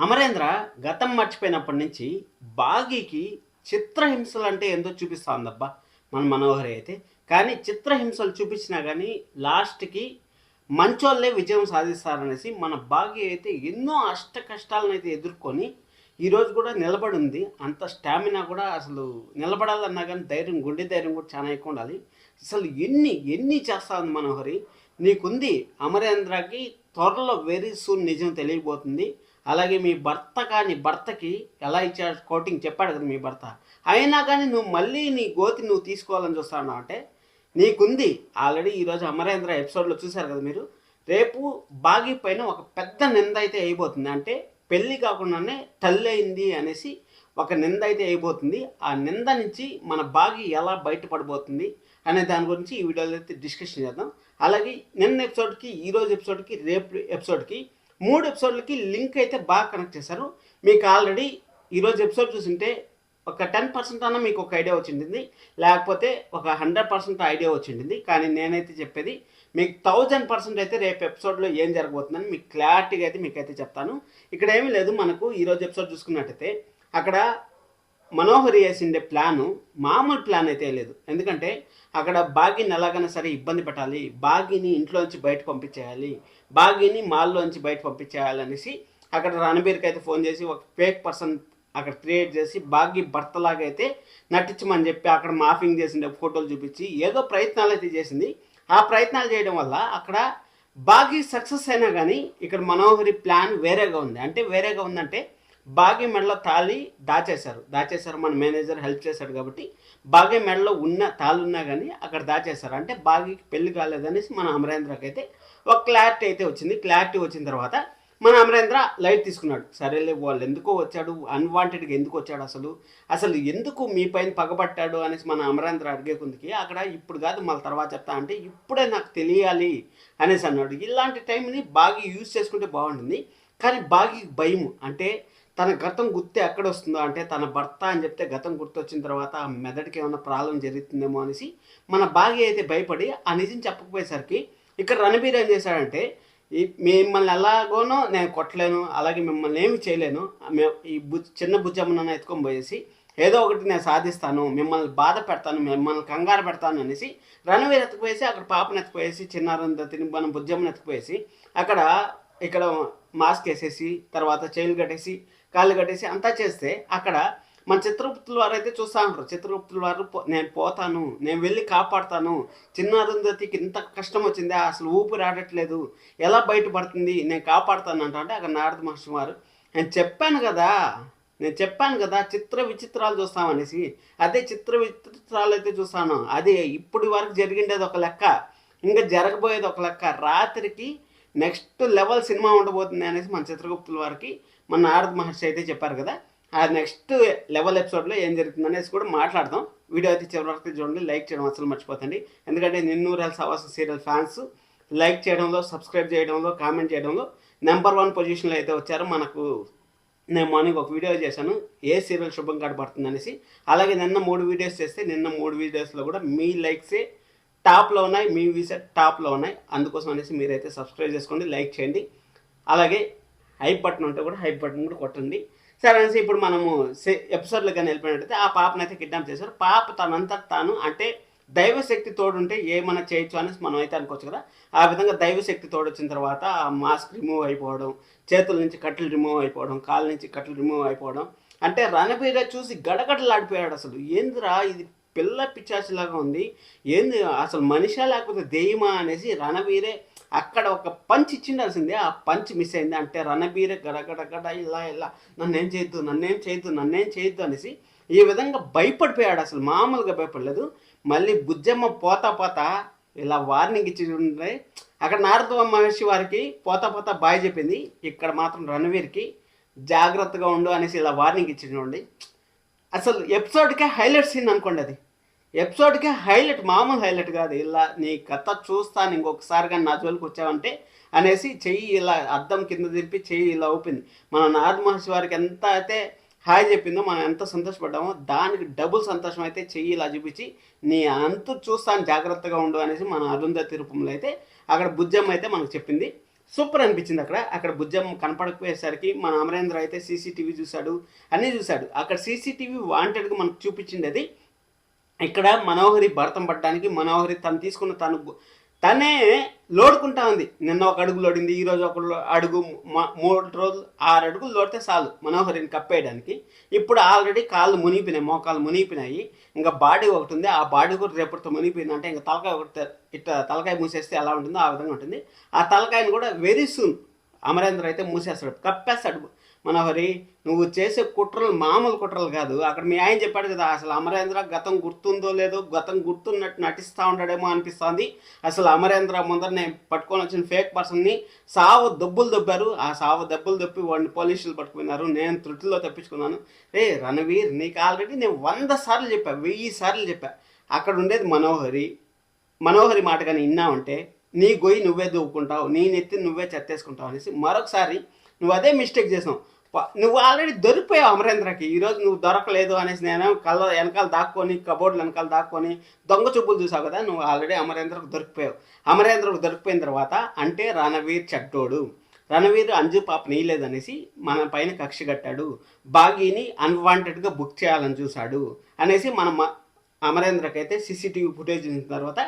అమరేంద్ర గతం మర్చిపోయినప్పటి నుంచి బాగీకి చిత్రహింసలు అంటే ఏందో చూపిస్తా ఉందబ్బా మన మనోహరి అయితే. కానీ చిత్రహింసలు చూపించినా కానీ లాస్ట్కి మంచోళ్ళే విజయం సాధిస్తారనేసి మన బాగి అయితే ఎన్నో అష్ట కష్టాలను అయితే ఎదుర్కొని ఈరోజు కూడా నిలబడి ఉంది. అంత స్టామినా కూడా అసలు నిలబడాలన్నా కానీ ధైర్యం, గుండె ధైర్యం కూడా చాలా ఎక్కువ ఉండాలి. అసలు ఎన్ని ఎన్ని చేస్తా ఉంది మనోహరి. నీకుంది అమరేంద్రకి త్వరలో వెరీ సూన్ నిజం తెలియబోతుంది. అలాగే మీ భర్త కానీ భర్తకి ఎలా ఇచ్చాడు కోటింగ్ చెప్పాడు కదా మీ భర్త, అయినా కానీ నువ్వు మళ్ళీ నీ గోతి నువ్వు తీసుకోవాలని చూస్తాను అంటే నీకుంది. ఆల్రెడీ ఈరోజు అమరేంద్ర ఎపిసోడ్లో చూశారు కదా మీరు. రేపు బాగి పైన ఒక పెద్ద నింద అయితే అయిపోతుంది. అంటే పెళ్ళి కాకుండానే తల్లి అయింది అనేసి ఒక నింద అయితే అయిపోతుంది. ఆ నింద నుంచి మన బాగి ఎలా బయటపడబోతుంది అనే దాని గురించి ఈ వీడియోలో అయితే డిస్కషన్ చేద్దాం. అలాగే నిన్న ఎపిసోడ్కి, ఈరోజు ఎపిసోడ్కి, రేపు ఎపిసోడ్కి 3 ఎపిసోడ్లకి లింక్ అయితే బాగా కనెక్ట్ చేశారు. మీకు ఆల్రెడీ ఈరోజు ఎపిసోడ్ చూసింటే ఒక 10% అన్న మీకు ఒక ఐడియా వచ్చింది, లేకపోతే ఒక 100% ఐడియా వచ్చింది. కానీ నేనైతే చెప్పేది మీకు 1000% అయితే రేపు ఎపిసోడ్లో ఏం జరగబోతుందని మీకు క్లారిటీగా అయితే మీకైతే చెప్తాను. ఇక్కడ ఏమీ లేదు, మనకు ఈరోజు ఎపిసోడ్ చూసుకున్నట్టయితే అక్కడ మనోహరి వేసిండే ప్లాను మామూలు ప్లాన్ అయితే లేదు. ఎందుకంటే అక్కడ బాగిని ఎలాగైనా సరే ఇబ్బంది పెట్టాలి, బాగిని ఇంట్లోంచి బయట పంపించేయాలి, బాగిని మాల్లోంచి బయట పంపించేయాలనేసి అక్కడ రణబీర్కి అయితే ఫోన్ చేసి ఒక ఫేక్ పర్సన్ అక్కడ క్రియేట్ చేసి బాగి భర్తలాగా అయితే నటించమని చెప్పి అక్కడ మాఫింగ్ చేసిండే ఫోటోలు చూపించి ఏదో ప్రయత్నాలు అయితే చేసింది. ఆ ప్రయత్నాలు చేయడం వల్ల అక్కడ బాగి సక్సెస్ అయినా కానీ ఇక్కడ మనోహరి ప్లాన్ వేరేగా ఉంది. అంటే వేరేగా ఉందంటే బాగి మెడలో తాళి దాచేశారు. మన మేనేజర్ హెల్ప్ చేశాడు కాబట్టి బాగి మెడలో ఉన్న తాళి ఉన్నా కానీ అక్కడ దాచేశారు. అంటే బాగికి పెళ్లి కాలేదనేసి మన అమరేంద్రకి అయితే ఒక క్లారిటీ అయితే వచ్చింది. క్లారిటీ వచ్చిన తర్వాత మన అమరేంద్ర లైట్ తీసుకున్నాడు. సరేలే, వాళ్ళు ఎందుకో వచ్చాడు, అన్వాంటెడ్గా ఎందుకు వచ్చాడు, అసలు ఎందుకు మీ పైన పగబట్టాడు అనేసి మన అమరేంద్ర అడిగే కొందికి అక్కడ ఇప్పుడు కాదు మళ్ళీ తర్వాత చెప్తా అంటే ఇప్పుడే నాకు తెలియాలి అనేసి అన్నాడు. ఇలాంటి టైంని బాగా యూజ్ చేసుకుంటే బాగుంటుంది. కానీ బాగా భయం, అంటే తన గతం గుర్తు ఎక్కడ వస్తుందో, అంటే తన భర్త అని చెప్తే గతం గుర్తొచ్చిన తర్వాత ఆ మెదడుకి ఏమైనా ప్రాబ్లం జరుగుతుందేమో అనేసి మన బాగి అయితే భయపడి ఆ నిజం చెప్పకపోయేసరికి ఇక్కడ రణబీర్ ఏం చేశాడంటే మిమ్మల్ని ఎలాగోనో నేను కొట్టలేను, అలాగే మిమ్మల్ని ఏమి చేయలేను, ఈ చిన్న బుజ్జమ్మను ఎత్తుకొని పోయేసి ఏదో ఒకటి నేను సాధిస్తాను, మిమ్మల్ని బాధ పెడతాను, మిమ్మల్ని కంగారు పెడతాను అనేసి రణవీర్ ఎత్తుకుపోయేసి అక్కడ పాపను ఎత్తుకుపోయేసి చిన్నారందతిని మనం బుజ్జమ్మను ఎత్తుకుపోయేసి ఇక్కడ మాస్క్ వేసేసి తర్వాత చైలు కట్టేసి కాళ్ళు కట్టేసి అంతా చేస్తే అక్కడ మన చిత్రగుప్తుల వారు అయితే చూస్తూ ఉంటారు. చిత్రగుప్తుల వారు నేను పోతాను, నేను వెళ్ళి కాపాడుతాను, చిన్న అరుంధతికి ఇంత కష్టం వచ్చింది, అసలు ఊపిరి ఆడట్లేదు, ఎలా బయటపడుతుంది, నేను కాపాడుతాను అంటే అక్కడ నారద మహర్షి వారు నేను చెప్పాను కదా చిత్ర విచిత్రాలు చూస్తామనేసి, అదే చిత్ర విచిత్రాలు అయితే చూస్తాను. అదే ఇప్పటి వరకు జరిగిండేది ఒక లెక్క, ఇంకా జరగబోయేది ఒక లెక్క, రాత్రికి నెక్స్ట్ లెవెల్ సినిమా ఉండబోతుంది అనేసి మన చిత్రగుప్తుల వారికి మన నారద మహర్షి అయితే చెప్పారు కదా. ఆ నెక్స్ట్ లెవెల్ ఎపిసోడ్లో ఏం జరుగుతుంది అనేసి కూడా మాట్లాడదాం. వీడియో అయితే చివరి వరకు చూడండి, లైక్ చేయడం అసలు మర్చిపోతండి. ఎందుకంటే నిన్నూరేళ్ళ సావాసం సీరియల్ ఫ్యాన్స్ లైక్ చేయడంలో, సబ్స్క్రైబ్ చేయడంలో, కామెంట్ చేయడంలో నెంబర్ 1 పొజిషన్లో అయితే వచ్చారు. మనకు నేను మార్నింగ్ ఒక వీడియో చేశాను ఏ సీరియల్ శుభం కనబడుతుంది అనేసి. అలాగే నిన్న 3 వీడియోస్ చేస్తే నిన్న 3 వీడియోస్లో కూడా మీ లైక్సే టాప్లో ఉన్నాయి, మీ వీసే టాప్లో ఉన్నాయి. అందుకోసం అనేసి మీరైతే సబ్స్క్రైబ్ చేసుకోండి, లైక్ చేయండి. అలాగే హైప్ బటన్ ఉంటే కూడా హైప్ బటన్ కూడా కొట్టండి. సరే అనేసి ఇప్పుడు మనము ఎపిసోడ్లో కానీ వెళ్ళిపోయినట్టయితే ఆ పాపను అయితే కిడ్నాప్ చేశారు. పాప తనంతా తాను అంటే దైవశక్తి తోడుంటే ఏమైనా చేయొచ్చు అనేసి మనం అయితే అనుకోవచ్చు కదా. ఆ విధంగా దైవశక్తి తోడు వచ్చిన తర్వాత ఆ మాస్క్ రిమూవ్ అయిపోవడం, చేతుల నుంచి కట్టెలు రిమూవ్ అయిపోవడం, కాళ్ళ నుంచి కట్టెలు రిమూవ్ అయిపోవడం, అంటే రణబీర చూసి గడగడలాడిపోయాడు. అసలు ఏందిరా ఇది పిల్ల పిచ్చాచిలాగా ఉంది, ఏంది అసలు మనిషా లేకపోతే దెయ్యమా అనేసి రణబీరే అక్కడ ఒక పంచ్ ఇచ్చిండాల్సిందే, ఆ పంచ్ మిస్ అయింది. అంటే రణబీరే గడగడగడ ఇలా నన్నేం చేయొద్దు అనేసి ఈ విధంగా భయపడిపోయాడు. అసలు మామూలుగా భయపడలేదు. మళ్ళీ బుజ్జమ్మ పోతా ఇలా వార్నింగ్ ఇచ్చి ఉండే అక్కడ నారద మహర్షి వారికి పోతా బాయ్ చెప్పింది. ఇక్కడ మాత్రం రణవీర్కి జాగ్రత్తగా ఉండు అనేసి ఇలా వార్నింగ్ ఇచ్చి చూడండి. అసలు ఎపిసోడ్కే హైలైట్ సీన్ అనుకోండి, అది ఎపిసోడ్కే హైలైట్, మామూలు హైలైట్ కాదు. ఇలా నీ కథ చూస్తాను ఇంకొకసారి కానీ నా జోలికి వచ్చావంటే అనేసి చెయ్యి ఇలా అద్దం కింద తిప్పి చెయ్యి ఇలా ఊపింది. మన నారద మహర్షి వారికి ఎంత అయితే హాయ్ చెప్పిందో మనం ఎంత సంతోషపడ్డామో దానికి డబుల్ సంతోషం అయితే చెయ్యి ఇలా చూపించి నీ అంతు చూస్తాను జాగ్రత్తగా ఉండు అనేసి మన అరుంధతి రూపంలో అయితే అక్కడ బుజ్జమ్మ అయితే మనకు చెప్పింది. సూపర్ అనిపించింది. అక్కడ అక్కడ బుజ్జమ్మ కనపడకపోయేసరికి మన అమరేంద్ర అయితే సీసీటీవీ చూశాడు, అన్నీ చూశాడు. అక్కడ సీసీటీవీ వాంటెడ్గా మనకు చూపించింది అది. ఇక్కడ మనోహరి భరతం పట్టడానికి మనోహరి తను తీసుకున్న తనే లోడుకుంటా ఉంది. నిన్న ఒక అడుగు లోడింది, ఈరోజు ఒక అడుగు, 3 రోజులు 6 అడుగులు లోడితే చాలు మనోహరిని కప్పేయడానికి. ఇప్పుడు ఆల్రెడీ కాళ్ళు మునిగిపోయినాయి, మోకాళ్ళు మునిగిపోయినాయి. ఇంకా బాడీ ఒకటి ఉంది, ఆ బాడీ కూడా రేపటితో మునిగిపోయింది. అంటే ఇంకా తలకాయ ఒకటి ఇట్లా తలకాయ మూసేస్తే ఎలా ఉంటుందో ఆ విధంగా ఉంటుంది. ఆ తలకాయని కూడా వెరీ సూన్ అమరేంద్ర అయితే మూసేస్తాడు, కప్పేస్తాడు. మనోహరి, నువ్వు చేసే కుట్రలు మామూలు కుట్రలు కాదు. అక్కడ మీ ఆయన చెప్పాడు కదా, అసలు అమరేంద్ర గతం గుర్తుందో లేదో, గతం గుర్తున్నట్టు నటిస్తూ ఉంటాడేమో అనిపిస్తుంది. అసలు అమరేంద్ర ముందర నేను పట్టుకొని వచ్చిన ఫేక్ పర్సన్ని సావు దెబ్బలు దొబ్బారు. ఆ సావు దెబ్బలు దొప్పి వాడిని పోలీసులు పట్టుకున్నారు. నేను త్రుటిలో తప్పించుకున్నాను. రణవీర్, నీకు ఆల్రెడీ నేను 100 సార్లు చెప్పా, 1000 సార్లు చెప్పా. అక్కడ ఉండేది మనోహరి మాట కానీ విన్నావంటే నీ గొయ్యి నువ్వే దూకుంటావు, నీ నెత్తి నువ్వే చెత్తేసుకుంటావు అనేసి మరొకసారి నువ్వు అదే మిస్టేక్ చేసావు. నువ్వు ఆల్రెడీ దొరికిపోయావు అమరేంద్రకి. ఈరోజు నువ్వు దొరకలేదు అనేసి నేను కళ్ళ వెనకాల దాక్కొని, కబోర్డుల వెనకాల దాక్కొని దొంగ చూపులు చూసావు కదా. నువ్వు ఆల్రెడీ అమరేంద్రకు దొరికిపోయావు. అమరేంద్రకు దొరికిపోయిన తర్వాత అంటే రణవీర్ చెడ్డోడు, రణవీర్ అంజు పాప నీయలేదనేసి మన పైన కక్ష కట్టాడు, బాగీని అన్వాంటెడ్గా బుక్ చేయాలని చూశాడు అనేసి మన అమరేంద్రకి అయితే సీసీటీవీ ఫుటేజ్ చూసిన తర్వాత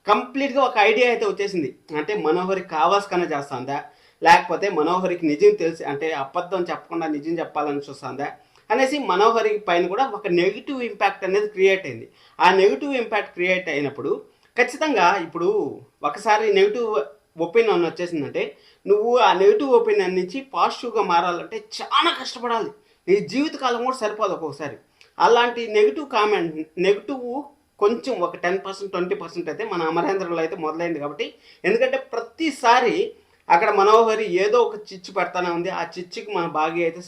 కంప్లీట్గా ఒక ఐడియా అయితే వచ్చేసింది. అంటే మనోహరికి కావాల్సుకనే చేస్తుందా, లేకపోతే మనోహరికి నిజం తెలిసి అంటే అబద్ధం చెప్పకుండా నిజం చెప్పాలని చూస్తుందా అనేసి మనోహరి పైన కూడా ఒక నెగిటివ్ ఇంపాక్ట్ అనేది క్రియేట్ అయింది. ఆ నెగిటివ్ ఇంపాక్ట్ క్రియేట్ అయినప్పుడు ఖచ్చితంగా ఇప్పుడు ఒకసారి నెగిటివ్ ఒపీనియన్ వచ్చేసిందంటే నువ్వు ఆ నెగిటివ్ ఒపీనియన్ నుంచి పాజిటివ్గా మారాలంటే చాలా కష్టపడాలి. నీ జీవితకాలం కూడా సరిపోదు ఒక్కొక్కసారి. అలాంటి నెగిటివ్ కొంచెం ఒక 10% 20% అయితే మన అమరేంద్రలో అయితే మొదలైంది. కాబట్టి ఎందుకంటే ప్రతిసారి అక్కడ మనోహరి ఏదో ఒక చిచ్చు పెడతానే ఉంది. ఆ చిచ్చుకి మన అయితే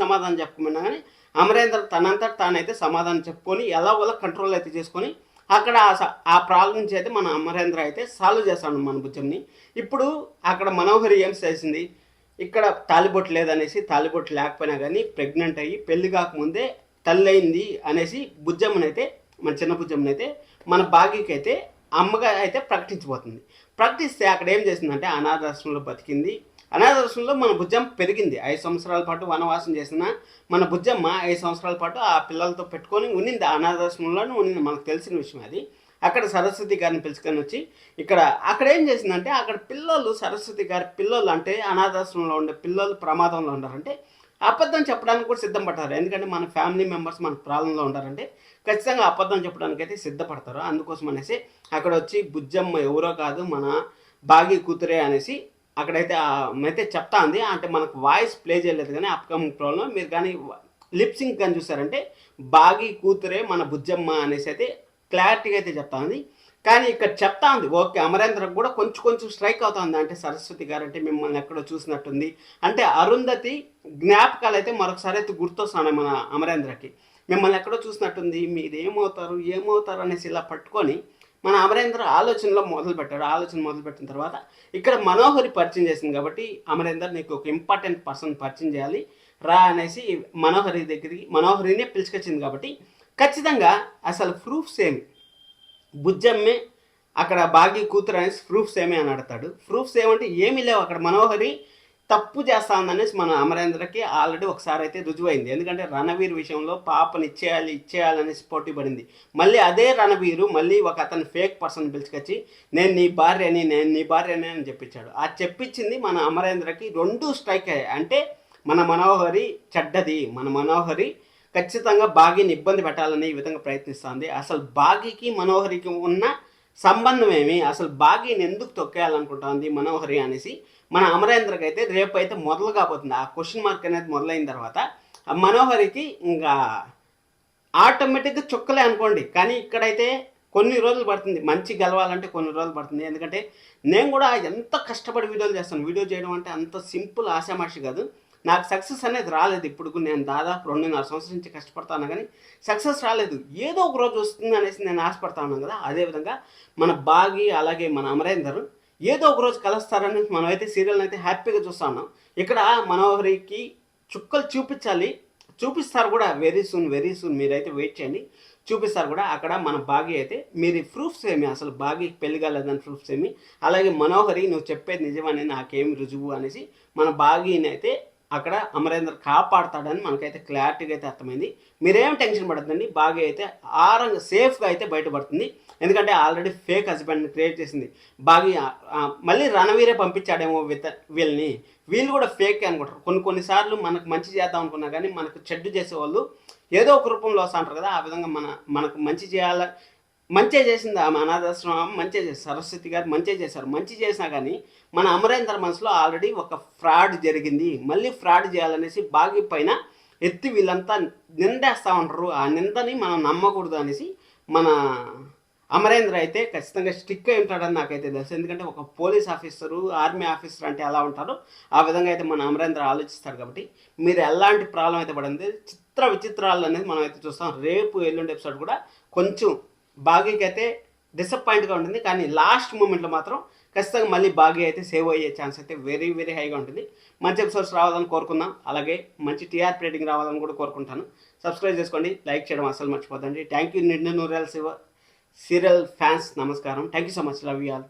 సమాధానం చెప్పమన్నా కానీ అమరేంద్ర తనంతట తానైతే సమాధానం చెప్పుకొని ఎలాగోలా కంట్రోల్ అయితే చేసుకొని అక్కడ ఆ ప్రాబ్లం నుంచి అయితే మన అమరేంద్ర అయితే సాల్వ్ చేస్తాడు మన బుజ్జంని. ఇప్పుడు అక్కడ మనోహరి ఏం చేసింది, ఇక్కడ తాలిబొట్టు లేదనేసి, తాలిబొట్టు లేకపోయినా కానీ ప్రెగ్నెంట్ అయ్యి పెళ్లి కాకముందే తల్లి అయింది అనేసి బుజ్జమ్మనైతే, మన చిన్న బుజ్జమ్మనైతే మన బాగీకి అయితే అమ్మగా అయితే ప్రకటించబోతుంది. ప్రకటిస్తే అక్కడ ఏం చేసిందంటే అనాథాశ్రమంలో బతికింది. అనాథాశ్రమంలో మన బుజ్జమ్మ పెరిగింది. 5 సంవత్సరాల పాటు వనవాసం చేసిన మన బుజ్జమ్మ 5 సంవత్సరాల పాటు ఆ పిల్లలతో పెట్టుకొని ఉన్నింది, అనాథాశ్రమంలోనే ఉన్నింది. మనకు తెలిసిన విషయం అది. అక్కడ సరస్వతి గారిని పిలుచుకొని వచ్చి అక్కడ ఏం చేసిందంటే అక్కడ పిల్లలు, సరస్వతి గారి పిల్లలు అంటే అనాథాశ్రమంలో ఉండే పిల్లలు ప్రమాదంలో ఉన్నారంటే అబద్ధం చెప్పడానికి కూడా సిద్ధం పడతారు. ఎందుకంటే మన ఫ్యామిలీ మెంబర్స్ మన ప్రాబ్లంలో ఉంటారంటే ఖచ్చితంగా అబద్ధం చెప్పడానికి అయితే సిద్ధపడతారు. అందుకోసం అనేసి అక్కడ వచ్చి బుజ్జమ్మ ఎవరో కాదు మన బాగి కూతురే అనేసి అక్కడైతే అయితే చెప్తా ఉంది. అంటే మనకు వాయిస్ ప్లే చేయలేదు కానీ అప్కమింగ్ ప్రోలో మీరు కానీ లిప్సింగ్ కానీ చూసారంటే బాగి కూతురే మన బుజ్జమ్మ అనేసి అయితే క్లారిటీగా అయితే చెప్తా ఉంది. కానీ ఇక్కడ చెప్తా ఉంది ఓకే, అమరేంద్రకు కూడా కొంచెం స్ట్రైక్ అవుతుంది. అంటే సరస్వతి గారు అంటే మిమ్మల్ని ఎక్కడో చూసినట్టుంది అంటే అరుంధతి జ్ఞాపకాలు అయితే మరొకసారి అయితే గుర్తొస్తున్నాయి మన అమరేంద్రకి. మిమ్మల్ని ఎక్కడో చూసినట్టుంది, మీరు ఏమవుతారు అనేసి ఇలా పట్టుకొని మన అమరేంద్ర ఆలోచన మొదలుపెట్టిన తర్వాత ఇక్కడ మనోహరి పరిచయం చేసింది. కాబట్టి అమరేంద్ర నీకు ఒక ఇంపార్టెంట్ పర్సన్ పరిచయం చేయాలి రా అనేసి మనోహరినే పిలుచుకొచ్చింది. కాబట్టి ఖచ్చితంగా అసలు ప్రూఫ్స్ ఏమి, బుజ్జమ్మే అక్కడ బాగి కూతురు అనేసి ప్రూఫ్స్ ఏమి అని అడతాడు. ప్రూఫ్స్ ఏమంటే ఏమీ లేవు. అక్కడ మనోహరి తప్పు చేస్తా ఉందనేసి మన అమరేంద్రకి ఆల్రెడీ ఒకసారి అయితే రుజువైంది. ఎందుకంటే రణవీర్ విషయంలో పాపని ఇచ్చేయాలనేసి పోటీ పడింది. మళ్ళీ అదే రణవీరు మళ్ళీ ఒక అతను ఫేక్ పర్సన్ పిలుచుకొచ్చి నేను నీ భార్యని అని చెప్పించాడు. ఆ చెప్పించింది మన అమరేంద్రకి 2 స్ట్రైక్ అయ్యాయి. అంటే మన మనోహరి చెడ్డది, మన మనోహరి ఖచ్చితంగా బాగీని ఇబ్బంది పెట్టాలని ఈ విధంగా ప్రయత్నిస్తుంది. అసలు బాగీకి మనోహరికి ఉన్న సంబంధం ఏమి, అసలు బాగీని ఎందుకు తొక్కేయాలనుకుంటుంది మనోహరి అనేసి మన అమరేంద్రకి అయితే రేపు అయితే మొదలు కాబోతుంది. ఆ క్వశ్చన్ మార్క్ అనేది మొదలైన తర్వాత మనోహరికి ఇంకా ఆటోమేటిక్గా చుక్కలే అనుకోండి. కానీ ఇక్కడైతే కొన్ని రోజులు పడుతుంది, మంచి గెలవాలంటే కొన్ని రోజులు పడుతుంది. ఎందుకంటే నేను కూడా ఎంత కష్టపడి వీడియోలు చేస్తాను. వీడియో చేయడం అంటే అంత సింపుల్ ఆశామాషి కాదు. నాకు సక్సెస్ అనేది రాలేదు. ఇప్పుడు నేను దాదాపు 2.5 సంవత్సరం నుంచి కష్టపడతాను కానీ సక్సెస్ రాలేదు. ఏదో ఒక రోజు వస్తుంది అనేసి నేను ఆశపడతాను కదా. అదేవిధంగా మన బాగి అలాగే మన అమరేందర్ ఏదో ఒక రోజు కలుస్తారని మనమైతే సీరియల్ని అయితే హ్యాపీగా చూస్తాను. ఇక్కడ మనోహరికి చుక్కలు చూపించాలి, చూపిస్తారు కూడా వెరీ సూన్ మీరైతే వెయిట్ చేయండి, చూపిస్తారు కూడా అక్కడ మన బాగి అయితే. మీరు ప్రూఫ్స్ ఏమి, అసలు బాగి పెళ్లి కాలేదని ప్రూఫ్స్ ఏమి, అలాగే మనోహరి నువ్వు చెప్పేది నిజమని నాకేమి రుజువు అనేసి మన బాగిని అయితే అక్కడ అమరేంద్ర కాపాడతాడని మనకైతే క్లారిటీగా అయితే అర్థమైంది. మీరేం టెన్షన్ పడద్దండి, బాగా అయితే ఆరంగా సేఫ్గా అయితే బయటపడుతుంది. ఎందుకంటే ఆల్రెడీ ఫేక్ హస్బెండ్ని క్రియేట్ చేసింది బాగి. మళ్ళీ రణవీరే పంపించాడేమో వీళ్ళని, వీళ్ళు కూడా ఫేక్ అనుకుంటారు. కొన్నిసార్లు మనకు మంచి చేద్దాం అనుకున్నా కానీ మనకు చెడ్డు చేసేవాళ్ళు ఏదో ఒక రూపంలో వస్తుంటారు కదా. ఆ విధంగా మనకు మంచి చేయాల, మంచి చేసింది ఆమె అనాథాశ్రమం, మంచి చేసి సరస్వతి గారు మంచి చేశారు. మంచి చేసినా కానీ మన అమరేంద్ర మనసులో ఆల్రెడీ ఒక ఫ్రాడ్ జరిగింది, మళ్ళీ ఫ్రాడ్ చేయాలనేసి బాగి పైన ఎత్తి వీళ్ళంతా నిందేస్తూ ఉంటారు. ఆ నిందని మనం నమ్మకూడదు అనేసి మన అమరేంద్ర అయితే ఖచ్చితంగా స్టిక్ అయి ఉంటాడని నాకైతే తెలుసు. ఎందుకంటే ఒక పోలీస్ ఆఫీసరు, ఆర్మీ ఆఫీసర్ అంటే ఎలా ఉంటారో ఆ విధంగా అయితే మన అమరేంద్ర ఆలోచిస్తాడు. కాబట్టి మీరు ఎలాంటి ప్రాబ్లం అయితే పడింది, విచిత్రాలు అనేది మనం అయితే చూస్తాం. రేపు ఎల్లుండి ఎపిసోడ్ కూడా కొంచెం బాగీకి అయితే డిసప్పాయింట్గా ఉంటుంది, కానీ లాస్ట్ మూమెంట్లో మాత్రం ఖచ్చితంగా మళ్ళీ బాగీ అయితే సేవ్ అయ్యే ఛాన్స్ అయితే వెరీ హైగా ఉంటుంది. మంచి ఎపిసోడ్స్ రావాలని కోరుకుందాం, అలాగే మంచి టీఆర్పీ రేటింగ్ రావాలని కూడా కోరుకుంటాను. సబ్స్క్రైబ్ చేసుకోండి, లైక్ చేయడం అసలు మర్చిపోదండి. థ్యాంక్ యూ నిండు నూరేళ్ళ సీరియల్ ఫ్యాన్స్, నమస్కారం. Thank you so much, love you all.